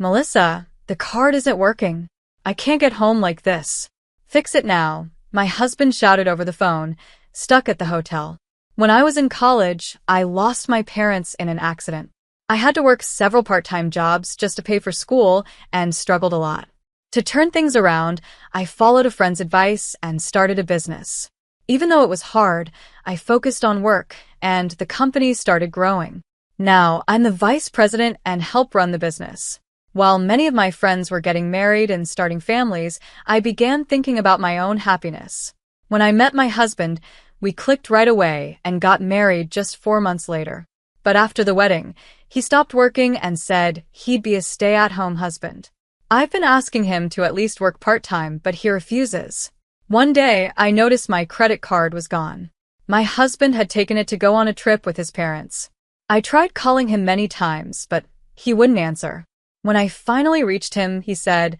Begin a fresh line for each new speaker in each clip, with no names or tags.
Melissa, the card isn't working. I can't get home like this. Fix it now, my husband shouted over the phone, stuck at the hotel. When I was in college, I lost my parents in an accident. I had to work several part-time jobs just to pay for school and struggled a lot. To turn things around, I followed a friend's advice and started a business. Even though it was hard, I focused on work, and the company started growing. Now, I'm the vice president and help run the business. While many of my friends were getting married and starting families, I began thinking about my own happiness. When I met my husband, we clicked right away and got married just 4 months later. But after the wedding, he stopped working and said he'd be a stay-at-home husband. I've been asking him to at least work part-time, but he refuses. One day, I noticed my credit card was gone. My husband had taken it to go on a trip with his parents. I tried calling him many times, but he wouldn't answer. When I finally reached him, he said,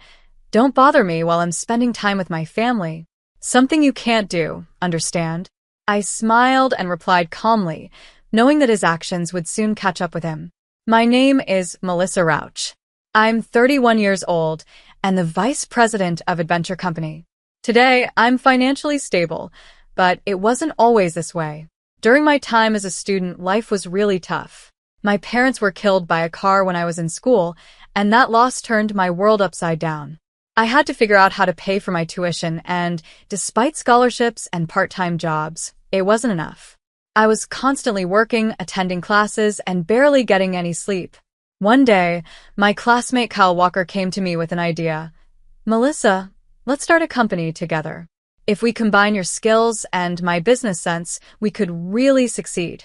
"Don't bother me while I'm spending time with my family. Something you can't do, understand?" I smiled and replied calmly, knowing that his actions would soon catch up with him. My name is Melissa Rauch. I'm 31 years old and the vice president of Adventure Company. Today, I'm financially stable, but it wasn't always this way. During my time as a student, life was really tough. My parents were killed by a car when I was in school, and that loss turned my world upside down. I had to figure out how to pay for my tuition, and despite scholarships and part-time jobs, it wasn't enough. I was constantly working, attending classes, and barely getting any sleep. One day, my classmate Kyle Walker came to me with an idea. "Melissa, let's start a company together. If we combine your skills and my business sense, we could really succeed."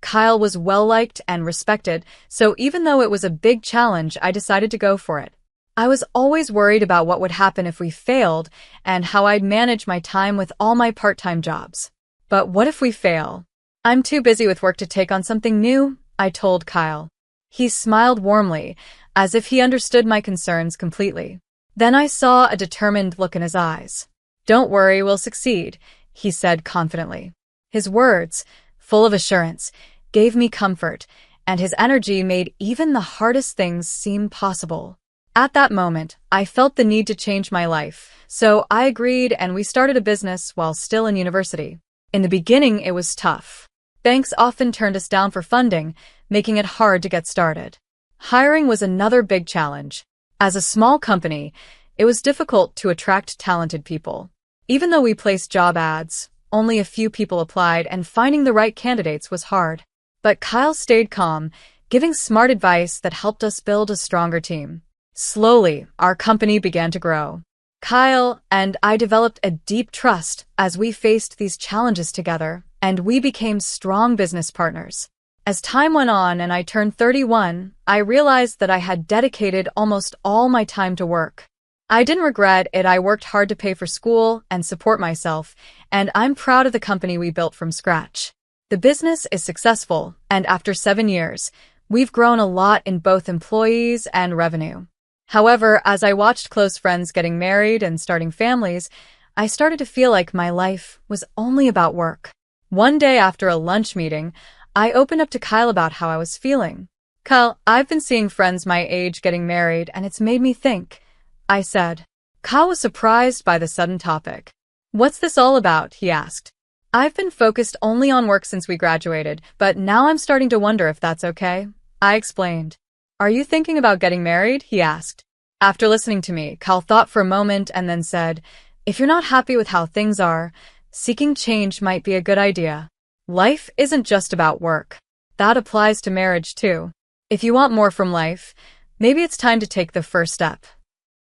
Kyle was well-liked and respected, so even though it was a big challenge, I decided to go for it. I was always worried about what would happen if we failed and how I'd manage my time with all my part-time jobs. But what if we fail? "I'm too busy with work to take on something new," I told Kyle. He smiled warmly, as if he understood my concerns completely. Then I saw a determined look in his eyes. "Don't worry, we'll succeed," he said confidently. His words, full of assurance, gave me comfort, and his energy made even the hardest things seem possible. At that moment, I felt the need to change my life, so I agreed and we started a business while still in university. In the beginning, it was tough. Banks often turned us down for funding, making it hard to get started. Hiring was another big challenge. As a small company, it was difficult to attract talented people. Even though we placed job ads, only a few people applied, and finding the right candidates was hard. But Kyle stayed calm, giving smart advice that helped us build a stronger team. Slowly, our company began to grow. Kyle and I developed a deep trust as we faced these challenges together, and we became strong business partners. As time went on and I turned 31, I realized that I had dedicated almost all my time to work. I didn't regret it. I worked hard to pay for school and support myself, and I'm proud of the company we built from scratch. The business is successful, and after 7 years, we've grown a lot in both employees and revenue. However, as I watched close friends getting married and starting families, I started to feel like my life was only about work. One day after a lunch meeting, I opened up to Kyle about how I was feeling. "Kyle, I've been seeing friends my age getting married, and it's made me think," I said. Kyle was surprised by the sudden topic. "What's this all about?" he asked. "I've been focused only on work since we graduated, but now I'm starting to wonder if that's okay," I explained. "Are you thinking about getting married?" he asked. After listening to me, Kyle thought for a moment and then said, "If you're not happy with how things are, seeking change might be a good idea. Life isn't just about work. That applies to marriage too. If you want more from life, maybe it's time to take the first step."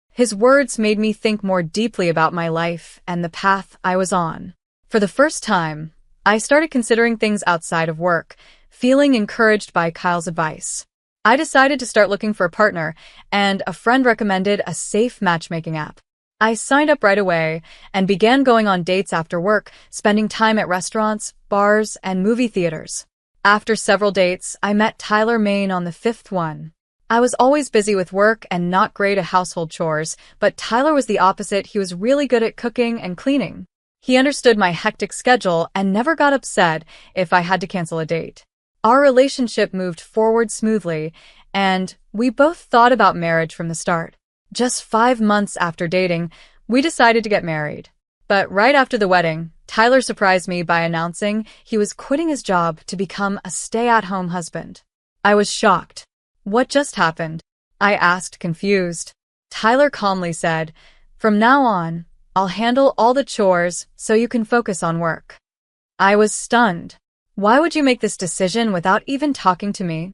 His words made me think more deeply about my life and the path I was on. For the first time, I started considering things outside of work, feeling encouraged by Kyle's advice. I decided to start looking for a partner, and a friend recommended a safe matchmaking app. I signed up right away and began going on dates after work, spending time at restaurants, bars, and movie theaters. After several dates, I met Tyler Main on the 5th one. I was always busy with work and not great at household chores, but Tyler was the opposite. He was really good at cooking and cleaning. He understood my hectic schedule and never got upset if I had to cancel a date. Our relationship moved forward smoothly, and we both thought about marriage from the start. Just 5 months after dating, we decided to get married. But right after the wedding, Tyler surprised me by announcing he was quitting his job to become a stay-at-home husband. I was shocked. What just happened? I asked, confused. Tyler calmly said, "From now on, I'll handle all the chores so you can focus on work." I was stunned. "Why would you make this decision without even talking to me?"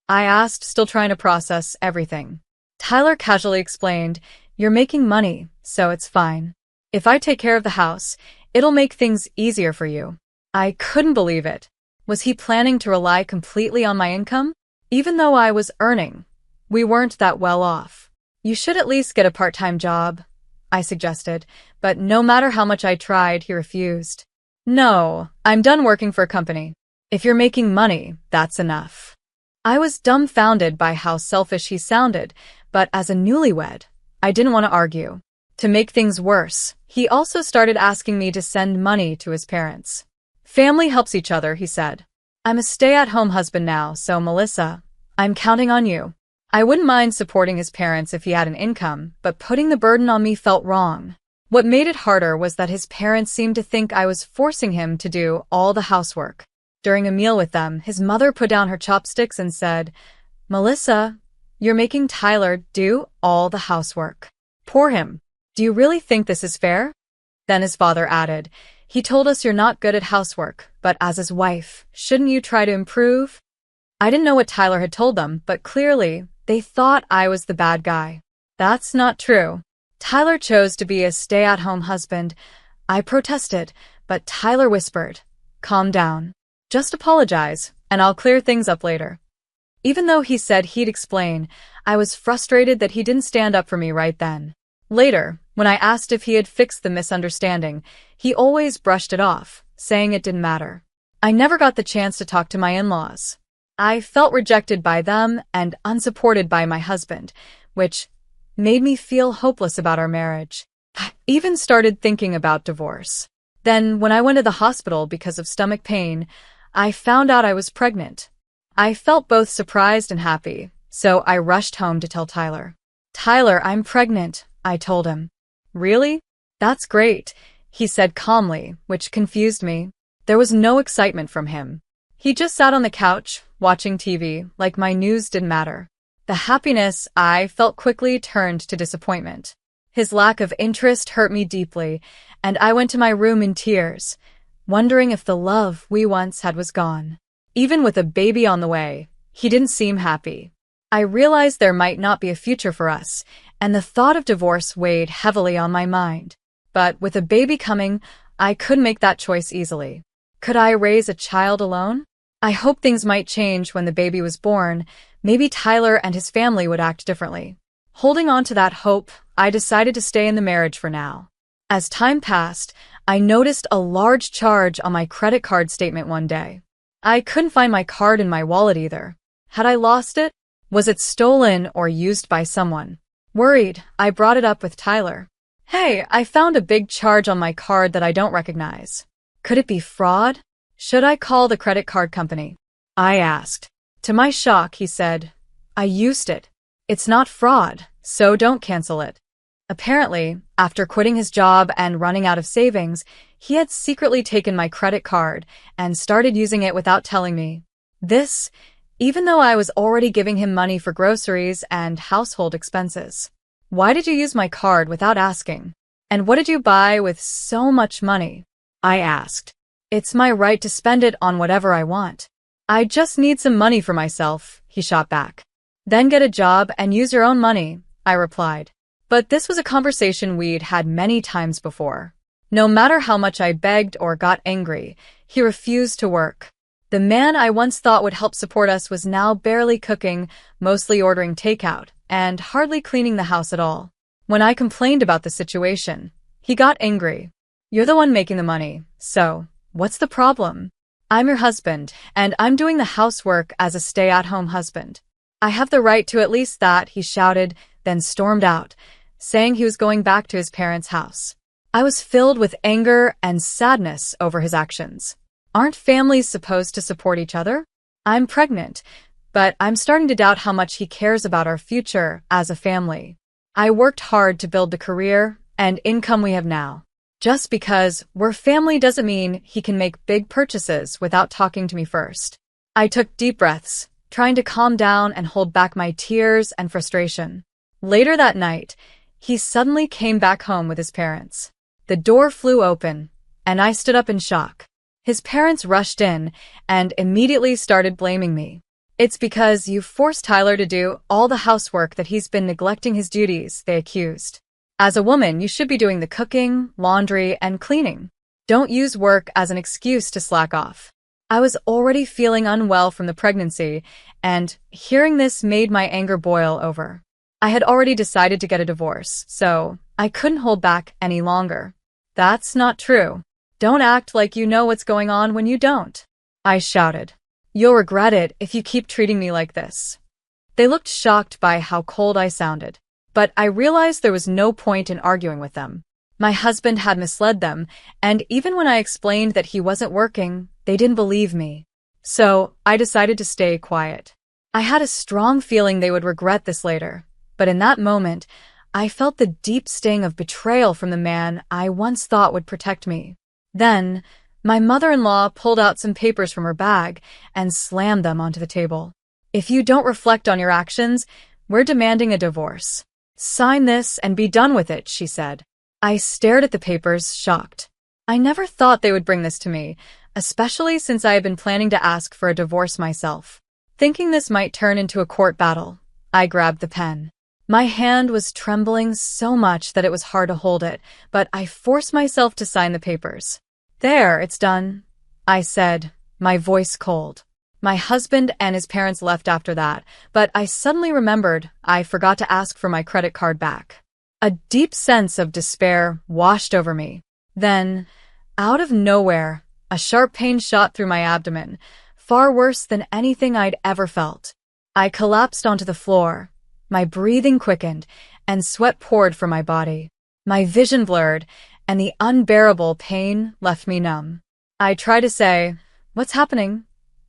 I asked, still trying to process everything. Tyler casually explained, "You're making money, so it's fine. If I take care of the house, it'll make things easier for you." I couldn't believe it. Was he planning to rely completely on my income? Even though I was earning, we weren't that well off. "You should at least get a part-time job," I suggested, but no matter how much I tried, he refused. "No, I'm done working for a company. If you're making money, that's enough." I was dumbfounded by how selfish he sounded, but as a newlywed, I didn't want to argue. To make things worse, he also started asking me to send money to his parents. "Family helps each other," he said. "I'm a stay-at-home husband now, so Melissa, I'm counting on you." I wouldn't mind supporting his parents if he had an income, but putting the burden on me felt wrong. What made it harder was that his parents seemed to think I was forcing him to do all the housework. During a meal with them, his mother put down her chopsticks and said, "Melissa, you're making Tyler do all the housework. Poor him. Do you really think this is fair?" Then his father added, "He told us you're not good at housework, but as his wife, shouldn't you try to improve?" I didn't know what Tyler had told them, but clearly, they thought I was the bad guy. That's not true. Tyler chose to be a stay-at-home husband. I protested, but Tyler whispered, "Calm down. Just apologize, and I'll clear things up later." Even though he said he'd explain, I was frustrated that he didn't stand up for me right then. Later, when I asked if he had fixed the misunderstanding, he always brushed it off, saying it didn't matter. I never got the chance to talk to my in-laws. I felt rejected by them and unsupported by my husband, which made me feel hopeless about our marriage. I even started thinking about divorce. Then, when I went to the hospital because of stomach pain, I found out I was pregnant. I felt both surprised and happy, so I rushed home to tell Tyler. "Tyler, I'm pregnant," I told him. "Really? That's great," he said calmly, which confused me. There was no excitement from him. He just sat on the couch, watching TV, like my news didn't matter. The happiness I felt quickly turned to disappointment. His lack of interest hurt me deeply, and I went to my room in tears, wondering if the love we once had was gone. Even with a baby on the way, he didn't seem happy. I realized there might not be a future for us, and the thought of divorce weighed heavily on my mind. But with a baby coming, I couldn't make that choice easily. Could I raise a child alone? I hoped things might change when the baby was born. Maybe Tyler and his family would act differently. Holding on to that hope, I decided to stay in the marriage for now. As time passed, I noticed a large charge on my credit card statement one day. I couldn't find my card in my wallet either. Had I lost it? Was it stolen or used by someone? Worried, I brought it up with Tyler. "Hey, I found a big charge on my card that I don't recognize. Could it be fraud? Should I call the credit card company?" I asked. To my shock, he said, "I used it. It's not fraud, so don't cancel it." Apparently, after quitting his job and running out of savings, he had secretly taken my credit card and started using it without telling me. This, even though I was already giving him money for groceries and household expenses. "Why did you use my card without asking? And what did you buy with so much money?" I asked. "It's my right to spend it on whatever I want. I just need some money for myself," he shot back. "Then get a job and use your own money," I replied. But this was a conversation we'd had many times before. No matter how much I begged or got angry, he refused to work. The man I once thought would help support us was now barely cooking, mostly ordering takeout, and hardly cleaning the house at all. When I complained about the situation, he got angry. "You're the one making the money, so what's the problem? I'm your husband, and I'm doing the housework as a stay-at-home husband. I have the right to at least that," he shouted, then stormed out, saying he was going back to his parents' house. I was filled with anger and sadness over his actions. Aren't families supposed to support each other? I'm pregnant. but I'm starting to doubt how much he cares about our future as a family. I worked hard to build the career and income we have now. Just because we're family doesn't mean he can make big purchases without talking to me first. I took deep breaths, trying to calm down and hold back my tears and frustration. Later that night, he suddenly came back home with his parents. The door flew open, and I stood up in shock. His parents rushed in and immediately started blaming me. "It's because you forced Tyler to do all the housework that he's been neglecting his duties," they accused. "As a woman, you should be doing the cooking, laundry, and cleaning. Don't use work as an excuse to slack off." I was already feeling unwell from the pregnancy, and hearing this made my anger boil over. I had already decided to get a divorce, so I couldn't hold back any longer. "That's not true. Don't act like you know what's going on when you don't," I shouted. "You'll regret it if you keep treating me like this." They looked shocked by how cold I sounded, but I realized there was no point in arguing with them. My husband had misled them, and even when I explained that he wasn't working, they didn't believe me. So I decided to stay quiet. I had a strong feeling they would regret this later, but in that moment, I felt the deep sting of betrayal from the man I once thought would protect me. Then, my mother-in-law pulled out some papers from her bag and slammed them onto the table. "If you don't reflect on your actions, we're demanding a divorce. Sign this and be done with it," she said. I stared at the papers, shocked. I never thought they would bring this to me, especially since I had been planning to ask for a divorce myself. Thinking this might turn into a court battle, I grabbed the pen. My hand was trembling so much that it was hard to hold it, but I forced myself to sign the papers. "There, it's done," I said, my voice cold. My husband and his parents left after that, but I suddenly remembered I forgot to ask for my credit card back. A deep sense of despair washed over me. Then, out of nowhere, a sharp pain shot through my abdomen, far worse than anything I'd ever felt. I collapsed onto the floor. My breathing quickened, and sweat poured from my body. My vision blurred, and the unbearable pain left me numb. I tried to say, "What's happening?"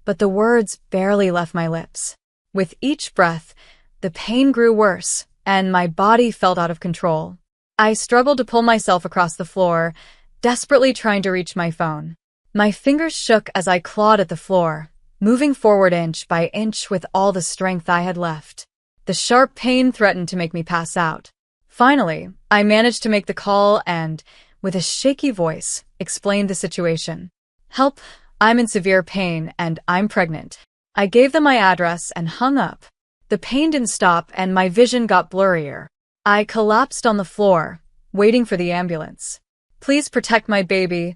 but the words barely left my lips. With each breath, the pain grew worse, and my body felt out of control. I struggled to pull myself across the floor, desperately trying to reach my phone. My fingers shook as I clawed at the floor, moving forward inch by inch with all the strength I had left. The sharp pain threatened to make me pass out. Finally, I managed to make the call and, with a shaky voice, explained the situation. "Help, I'm in severe pain and I'm pregnant." I gave them my address and hung up. The pain didn't stop and my vision got blurrier. I collapsed on the floor, waiting for the ambulance. "Please protect my baby,"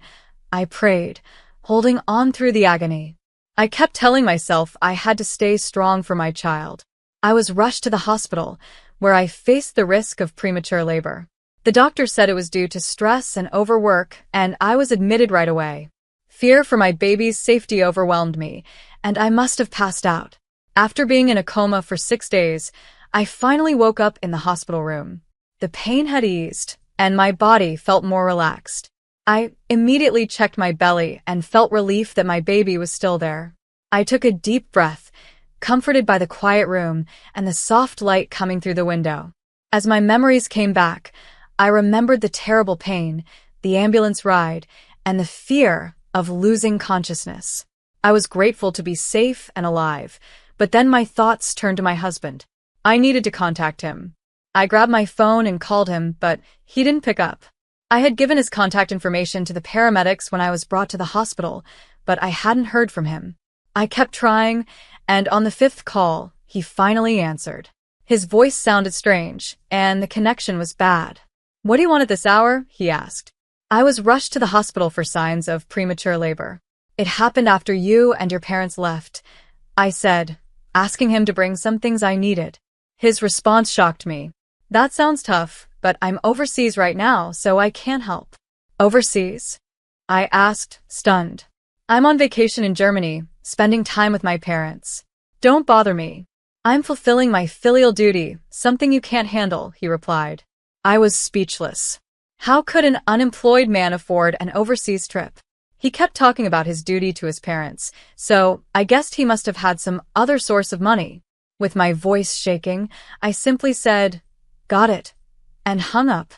I prayed, holding on through the agony. I kept telling myself I had to stay strong for my child. I was rushed to the hospital, where I faced the risk of premature labor. The doctor said it was due to stress and overwork, and I was admitted right away. Fear for my baby's safety overwhelmed me, and I must have passed out. After being in a coma for 6 days, I finally woke up in the hospital room. The pain had eased, and my body felt more relaxed. I immediately checked my belly and felt relief that my baby was still there. I took a deep breath, comforted by the quiet room and the soft light coming through the window. As my memories came back, I remembered the terrible pain, the ambulance ride, and the fear of losing consciousness. I was grateful to be safe and alive, but then my thoughts turned to my husband. I needed to contact him. I grabbed my phone and called him, but he didn't pick up. I had given his contact information to the paramedics when I was brought to the hospital, but I hadn't heard from him. I kept trying, and on the 5th call, he finally answered. His voice sounded strange, and the connection was bad. "What do you want at this hour?" he asked. "I was rushed to the hospital for signs of premature labor. It happened after you and your parents left," I said, asking him to bring some things I needed. His response shocked me. "That sounds tough, but I'm overseas right now, so I can't help." "Overseas?" I asked, stunned. "I'm on vacation in Germany, spending time with my parents. Don't bother me. I'm fulfilling my filial duty, something you can't handle," he replied. I was speechless. How could an unemployed man afford an overseas trip? He kept talking about his duty to his parents, so I guessed he must have had some other source of money. With my voice shaking, I simply said, "Got it," and hung up.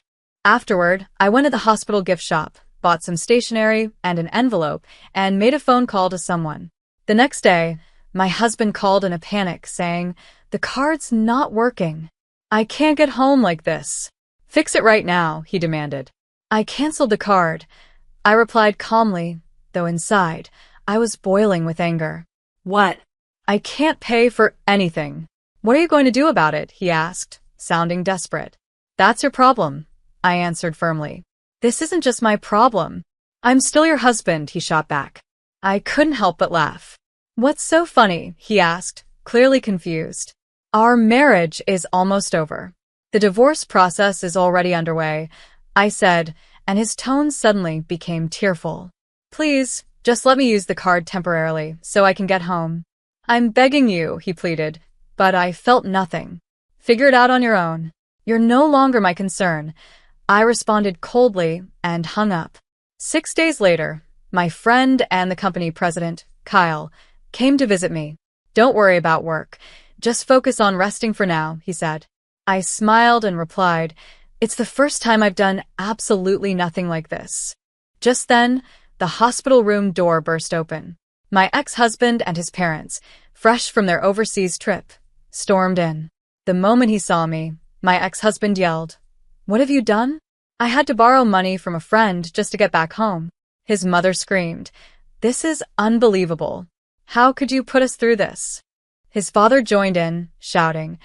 Afterward, I went to the hospital gift shop, bought some stationery and an envelope, and made a phone call to someone. The next day, my husband called in a panic, saying, "The card's not working. I can't get home like this. Fix it right now," he demanded. I canceled the card. I replied calmly, though inside, I was boiling with anger. "What?" "I can't pay for anything." "What are you going to do about it?" he asked, sounding desperate. "That's your problem," I answered firmly. "This isn't just my problem. I'm still your husband," he shot back. I couldn't help but laugh. "What's so funny?" he asked, clearly confused. "Our marriage is almost over. The divorce process is already underway," I said, and his tone suddenly became tearful. "Please, just let me use the card temporarily so I can get home." "I'm begging you," he pleaded, but I felt nothing. "Figure it out on your own. You're no longer my concern," I responded coldly and hung up. 6 days later, my friend and the company president, Kyle, came to visit me. "Don't worry about work. Just focus on resting for now," he said. I smiled and replied, "It's the first time I've done absolutely nothing like this." Just then, the hospital room door burst open. My ex-husband and his parents, fresh from their overseas trip, stormed in. The moment he saw me, my ex-husband yelled, "What have you done?" "I had to borrow money from a friend just to get back home." His mother screamed, "This is unbelievable. How could you put us through this?" His father joined in, shouting,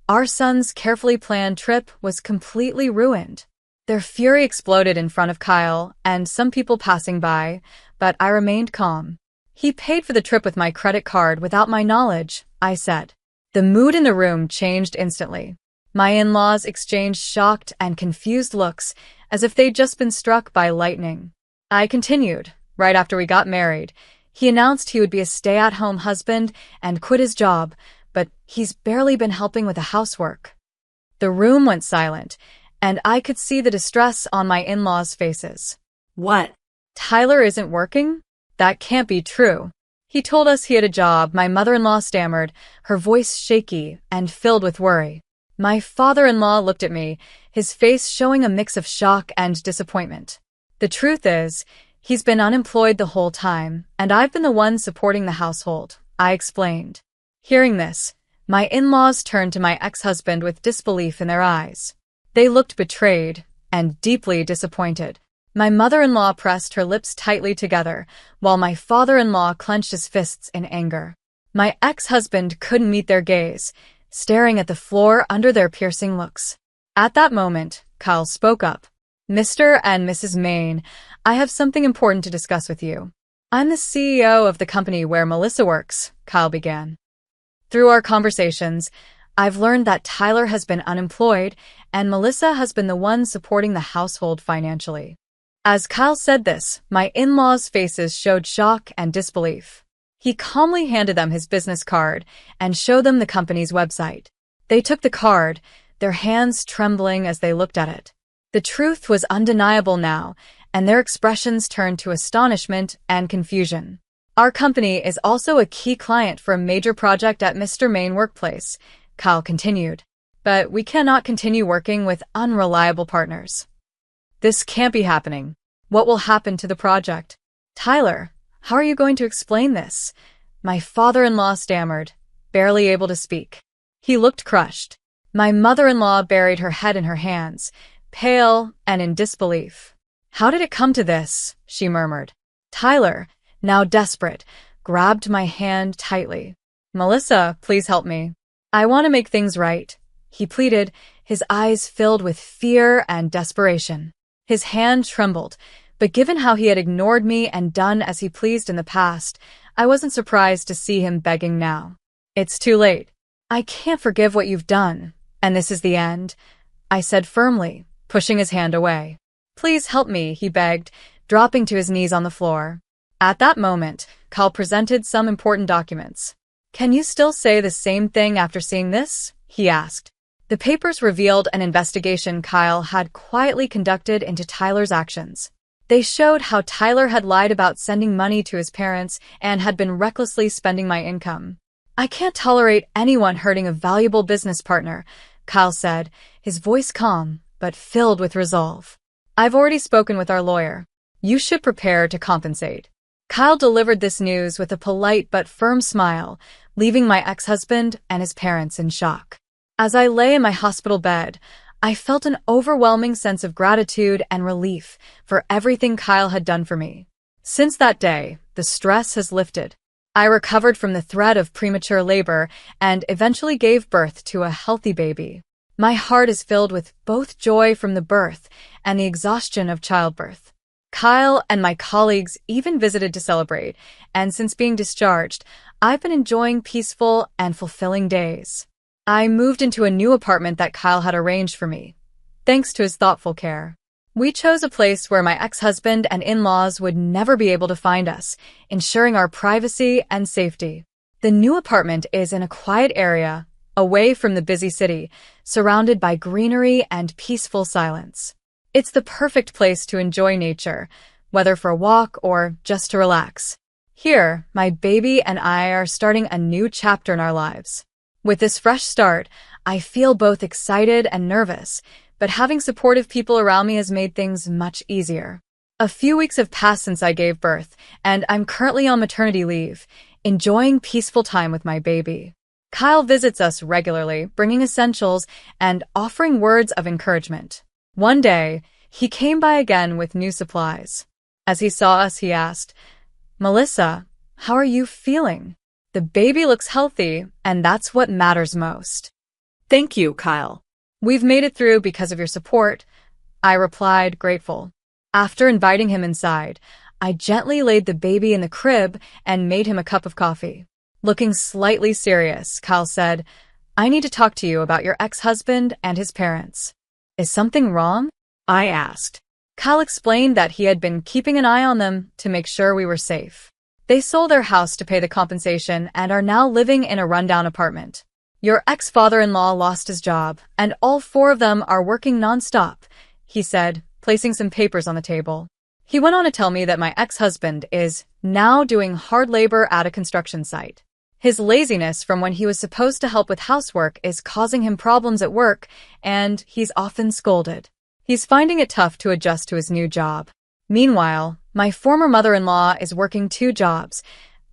"Our son's carefully planned trip was completely ruined." Their fury exploded in front of Kyle and some people passing by, but I remained calm. "He paid for the trip with my credit card without my knowledge," I said. The mood in the room changed instantly. My in-laws exchanged shocked and confused looks, as if they'd just been struck by lightning. I continued. "Right after we got married, he announced he would be a stay-at-home husband and quit his job, but he's barely been helping with the housework." The room went silent, and I could see the distress on my in-laws' faces. "What? Tyler isn't working? That can't be true." "He told us he had a job," my mother-in-law stammered, her voice shaky and filled with worry. My father-in-law looked at me, his face showing a mix of shock and disappointment. "The truth is, he's been unemployed the whole time, and I've been the one supporting the household," I explained. Hearing this, my in-laws turned to my ex-husband with disbelief in their eyes. They looked betrayed and deeply disappointed. My mother-in-law pressed her lips tightly together, while my father-in-law clenched his fists in anger. My ex-husband couldn't meet their gaze, staring at the floor under their piercing looks. At that moment, Kyle spoke up. "Mr. and Mrs. Maine, I have something important to discuss with you." "I'm the CEO of the company where Melissa works," Kyle began. "Through our conversations, I've learned that Tyler has been unemployed and Melissa has been the one supporting the household financially." As Kyle said this, my in-laws' faces showed shock and disbelief. He calmly handed them his business card and showed them the company's website. They took the card, their hands trembling as they looked at it. The truth was undeniable now, and their expressions turned to astonishment and confusion. "Our company is also a key client for a major project at Mr. Maine Workplace," Kyle continued. "But we cannot continue working with unreliable partners. This can't be happening. What will happen to the project?" "Tyler, how are you going to explain this?" My father-in-law stammered, barely able to speak. He looked crushed. My mother-in-law buried her head in her hands, pale and in disbelief. "How did it come to this?" she murmured. Tyler, now desperate, grabbed my hand tightly. "Melissa, please help me. I want to make things right," he pleaded, his eyes filled with fear and desperation. His hand trembled, but given how he had ignored me and done as he pleased in the past, I wasn't surprised to see him begging now. "It's too late. I can't forgive what you've done, and this is the end," I said firmly, pushing his hand away. "Please help me," he begged, dropping to his knees on the floor. At that moment, Kyle presented some important documents. "Can you still say the same thing after seeing this?" he asked. The papers revealed an investigation Kyle had quietly conducted into Tyler's actions. They showed how Tyler had lied about sending money to his parents and had been recklessly spending my income. I can't tolerate anyone hurting a valuable business partner, Kyle said, his voice calm but filled with resolve. I've already spoken with our lawyer. You should prepare to compensate. Kyle delivered this news with a polite but firm smile, leaving my ex-husband and his parents in shock. As I lay in my hospital bed, I felt an overwhelming sense of gratitude and relief for everything Kyle had done for me. Since that day, the stress has lifted. I recovered from the threat of premature labor and eventually gave birth to a healthy baby. My heart is filled with both joy from the birth and the exhaustion of childbirth. Kyle and my colleagues even visited to celebrate, and since being discharged, I've been enjoying peaceful and fulfilling days. I moved into a new apartment that Kyle had arranged for me, thanks to his thoughtful care. We chose a place where my ex-husband and in-laws would never be able to find us, ensuring our privacy and safety. The new apartment is in a quiet area, away from the busy city, surrounded by greenery and peaceful silence. It's the perfect place to enjoy nature, whether for a walk or just to relax. Here, my baby and I are starting a new chapter in our lives. With this fresh start, I feel both excited and nervous, but having supportive people around me has made things much easier. A few weeks have passed since I gave birth, and I'm currently on maternity leave, enjoying peaceful time with my baby. Kyle visits us regularly, bringing essentials and offering words of encouragement. One day, he came by again with new supplies. As he saw us, he asked, "Melissa, how are you feeling? The baby looks healthy, and that's what matters most."
Thank you, Kyle.
"We've made it through because of your support," I replied, grateful. After inviting him inside, I gently laid the baby in the crib and made him a cup of coffee. Looking slightly serious, Kyle said, "I need to talk to you about your ex-husband and his parents." "Is something wrong?" I asked. Kyle explained that he had been keeping an eye on them to make sure we were safe. They sold their house to pay the compensation and are now living in a rundown apartment. "Your ex-father-in-law lost his job, and all four of them are working non-stop," he said, placing some papers on the table. He went on to tell me that my ex-husband is now doing hard labor at a construction site. His laziness from when he was supposed to help with housework is causing him problems at work, and he's often scolded. He's finding it tough to adjust to his new job. Meanwhile, my former mother-in-law is working 2 jobs,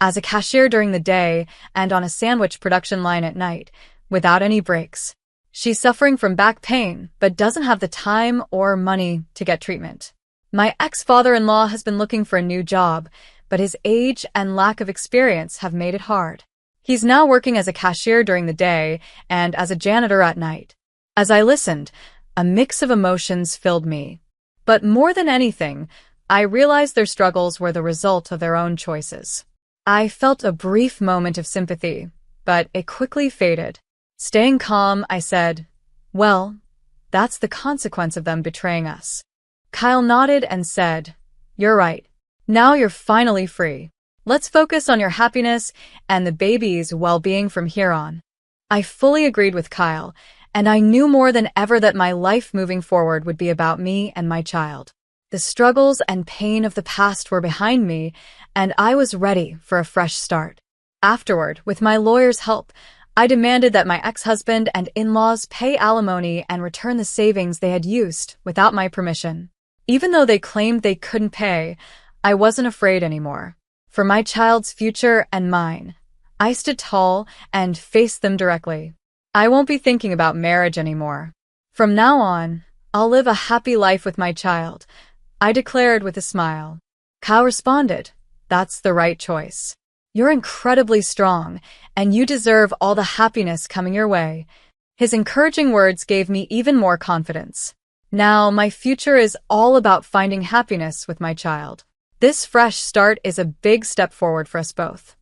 as a cashier during the day and on a sandwich production line at night, without any breaks. She's suffering from back pain, but doesn't have the time or money to get treatment. My ex-father-in-law has been looking for a new job, but his age and lack of experience have made it hard. He's now working as a cashier during the day and as a janitor at night. As I listened, a mix of emotions filled me. But more than anything, I realized their struggles were the result of their own choices. I felt a brief moment of sympathy, but it quickly faded. Staying calm, I said, "Well, that's the consequence of them betraying us." Kyle nodded and said, "You're right. Now you're finally free. Let's focus on your happiness and the baby's well-being from here on." I fully agreed with Kyle, and I knew more than ever that my life moving forward would be about me and my child. The struggles and pain of the past were behind me, and I was ready for a fresh start. Afterward, with my lawyer's help, I demanded that my ex-husband and in-laws pay alimony and return the savings they had used without my permission. Even though they claimed they couldn't pay, I wasn't afraid anymore. For my child's future and mine, I stood tall and faced them directly. I won't be thinking about marriage anymore. From now on, I'll live a happy life with my child, I declared with a smile. Kyle responded, "That's the right choice. You're incredibly strong, and you deserve all the happiness coming your way." His encouraging words gave me even more confidence. Now, my future is all about finding happiness with my child. This fresh start is a big step forward for us both.